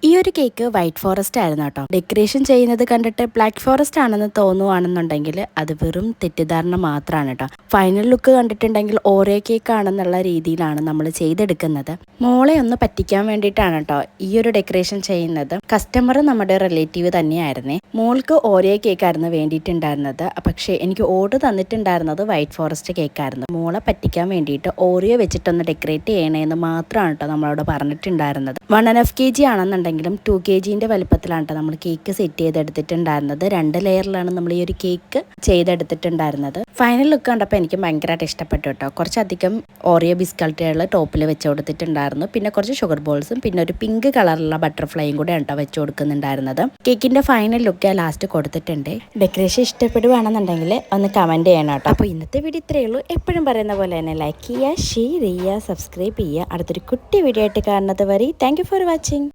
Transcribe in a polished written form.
ഈ ഒരു cake white forest ആയിരുന്നു കേട്ടോ. ഡെക്കറേഷൻ ചെയ്യുന്നത് കണ്ടിട്ട് ബ്ലാക്ക് ഫോറസ്റ്റ് ആണെന്ന് തോന്നുവാണെന്നുണ്ടെങ്കിൽ അത് വെറും തെറ്റിദ്ധാരണ മാത്രമാണ് കേട്ടോ. ഫൈനൽ ലുക്ക് കണ്ടിട്ടുണ്ടെങ്കിൽ ഓരോ കേക്ക് ആണെന്നുള്ള രീതിയിലാണ് നമ്മൾ ചെയ്തെടുക്കുന്നത്. മോളെ ഒന്ന് പറ്റിക്കാൻ വേണ്ടിയിട്ടാണ് കേട്ടോ ഈ ഒരു ഡെക്കറേഷൻ ചെയ്യുന്നത്. കസ്റ്റമർ നമ്മുടെ റിലേറ്റീവ് തന്നെയായിരുന്നേ. മോൾക്ക് ഓരോ കേക്കായിരുന്നു വേണ്ടിയിട്ടുണ്ടായിരുന്നത്. പക്ഷേ എനിക്ക് ഓർഡർ തന്നിട്ടുണ്ടായിരുന്നത് വൈറ്റ് ഫോറസ്റ്റ് കേക്കായിരുന്നു. മോളെ പറ്റിക്കാൻ വേണ്ടിയിട്ട് ഓറിയോ വെച്ചിട്ടൊന്ന് ഡെക്കറേറ്റ് ചെയ്യണേന്ന് മാത്രമാണ് കേട്ടോ നമ്മളോട് പറഞ്ഞിട്ടുണ്ടായിരുന്നത്. 1.5 kg ആണെന്നുണ്ടെങ്കിലും 2 kgന്റെ വലുപ്പത്തിലാണ് കേട്ടോ നമ്മൾ കേക്ക് സെറ്റ് ചെയ്തെടുത്തിട്ടുണ്ടായിരുന്നത്. 2 ലെയറിലാണ് നമ്മൾ ഈ ഒരു കേക്ക് ചെയ്തെടുത്തിട്ടുണ്ടായിരുന്നത്. ഫൈനൽ ലുക്ക് കണ്ടപ്പോൾ എനിക്ക് ഭയങ്കരമായിട്ട് ഇഷ്ടപ്പെട്ടു കേട്ടോ. കുറച്ചധികം ഓറിയോ ബിസ്ക്കറ്റുകൾ ടോപ്പിൽ വെച്ച് കൊടുത്തിട്ടുണ്ടായിരുന്നു. പിന്നെ കുറച്ച് ഷുഗർ ബോൾസും പിന്നെ ഒരു പിങ്ക് കളറുള്ള ബട്ടർഫ്ലൈയും കൂടെ കേട്ടോ വെച്ച് കൊടുക്കുന്നുണ്ടായിരുന്നത്. കേക്കിന്റെ ഫൈനൽ ലുക്ക് ലാസ്റ്റ് കൊടുത്തിട്ടുണ്ട്. ഡെക്കറേഷൻ ഇഷ്ടപ്പെടുവാണെന്നുണ്ടെങ്കിൽ ഒന്ന് കമന്റ് ചെയ്യണം കേട്ടോ. അപ്പോൾ ഇന്നത്തെ വീഡിയോ ഇത്രയേ ഉള്ളൂ. എപ്പോഴും പറയുന്ന പോലെ തന്നെ ലൈക്ക് ചെയ്യുക, ഷെയർ ചെയ്യുക, സബ്സ്ക്രൈബ് ചെയ്യുക. അടുത്തൊരു കുട്ടി വീഡിയോ ആയിട്ട് കാണുന്നത് വരെ താങ്ക് യു ഫോർ വാച്ചിങ്.